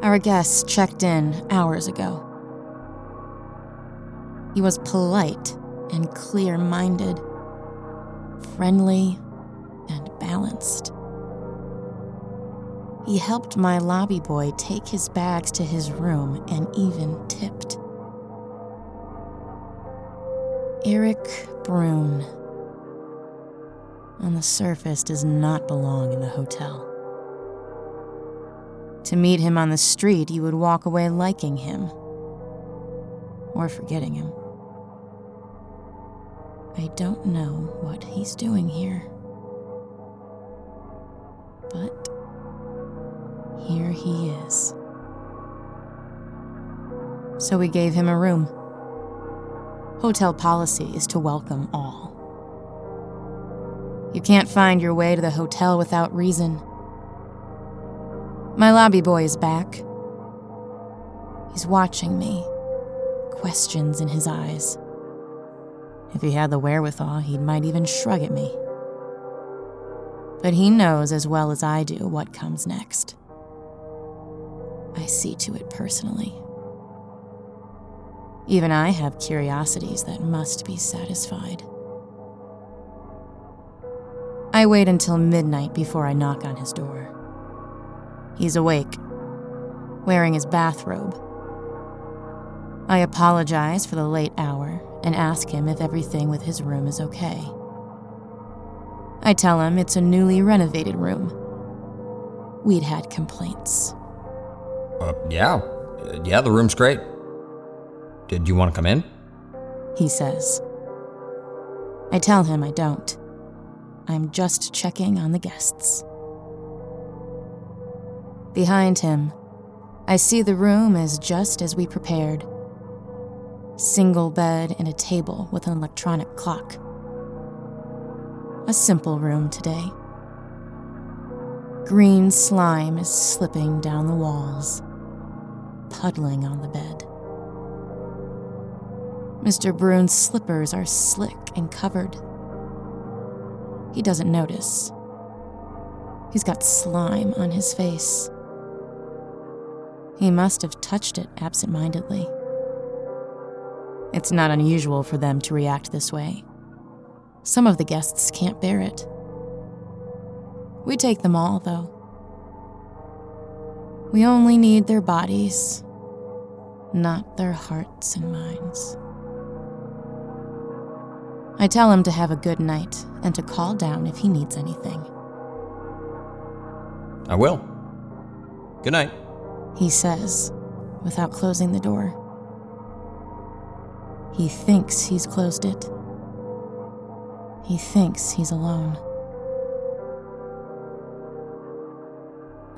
Our guest checked in hours ago. He was polite and clear-minded, friendly and balanced. He helped my lobby boy take his bags to his room and even tipped. Eric Broon, on the surface, does not belong in the hotel. To meet him on the street, you would walk away liking him, or forgetting him. I don't know what he's doing here, but here he is. So we gave him a room. Hotel policy is to welcome all. You can't find your way to the hotel without reason. My lobby boy is back. He's watching me, questions in his eyes. If he had the wherewithal, he might even shrug at me. But he knows as well as I do what comes next. I see to it personally. Even I have curiosities that must be satisfied. I wait until midnight before I knock on his door. He's awake, wearing his bathrobe. I apologize for the late hour and ask him if everything with his room is okay. I tell him it's a newly renovated room. We'd had complaints. Yeah, the room's great. Did you want to come in? He says. I tell him I don't. I'm just checking on the guests. Behind him, I see the room is just as we prepared. Single bed and a table with an electronic clock. A simple room today. Green slime is slipping down the walls, puddling on the bed. Mr. Broon's slippers are slick and covered. He doesn't notice. He's got slime on his face. He must have touched it absent-mindedly. It's not unusual for them to react this way. Some of the guests can't bear it. We take them all, though. We only need their bodies, not their hearts and minds. I tell him to have a good night and to call down if he needs anything. I will. Good night. He says, without closing the door. He thinks he's closed it. He thinks he's alone.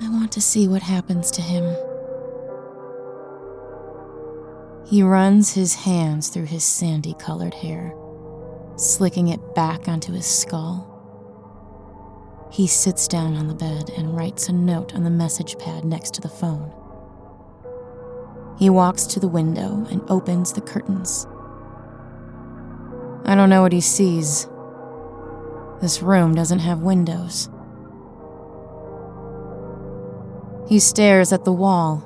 I want to see what happens to him. He runs his hands through his sandy-colored hair, slicking it back onto his skull. He sits down on the bed and writes a note on the message pad next to the phone. He walks to the window and opens the curtains. I don't know what he sees. This room doesn't have windows. He stares at the wall,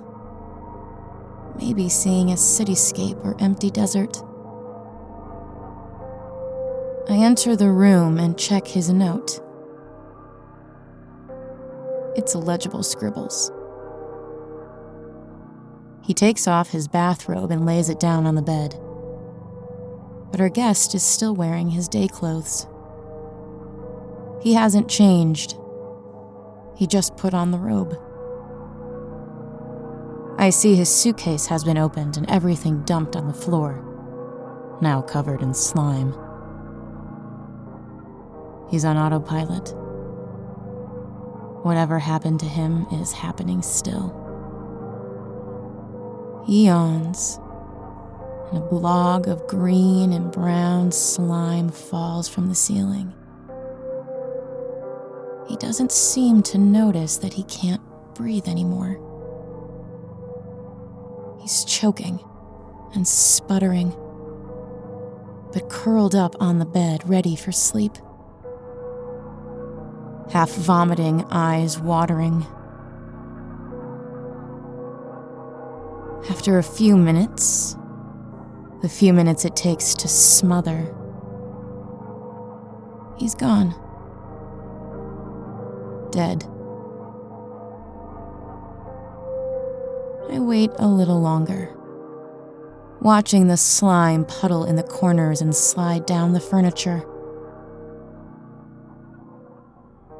maybe seeing a cityscape or empty desert. I enter the room and check his note. It's illegible scribbles. He takes off his bathrobe and lays it down on the bed. But our guest is still wearing his day clothes. He hasn't changed. He just put on the robe. I see his suitcase has been opened and everything dumped on the floor, now covered in slime. He's on autopilot. Whatever happened to him is happening still. He yawns, and a blog of green and brown slime falls from the ceiling. He doesn't seem to notice that he can't breathe anymore. He's choking and sputtering, but curled up on the bed, ready for sleep. Half vomiting, eyes watering. After a few minutes, the few minutes it takes to smother, he's gone. Dead. I wait a little longer, watching the slime puddle in the corners and slide down the furniture.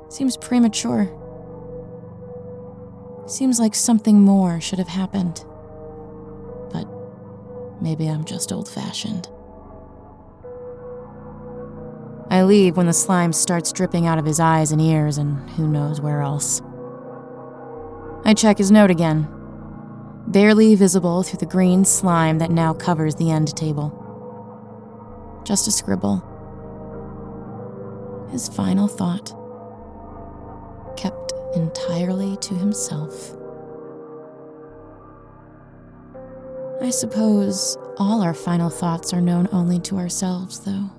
Seems premature. Seems like something more should have happened. But maybe I'm just old-fashioned. I leave when the slime starts dripping out of his eyes and ears and who knows where else. I check his note again, barely visible through the green slime that now covers the end table. Just a scribble. His final thought, kept entirely to himself. I suppose all our final thoughts are known only to ourselves, though.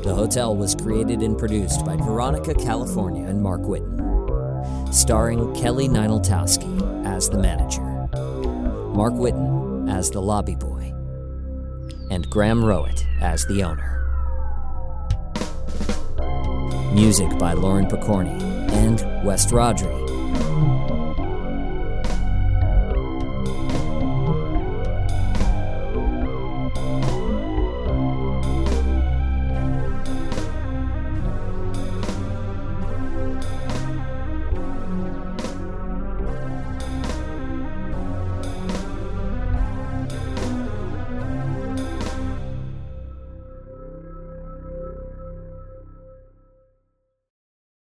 The Hotel was created and produced by Veronica, California, and Mark Whitten, starring Kelly Nienaltowski as the manager, Mark Whitten as the lobby boy, and Graham Rowat as the owner. Music by Lauren Picorni and West Rodri.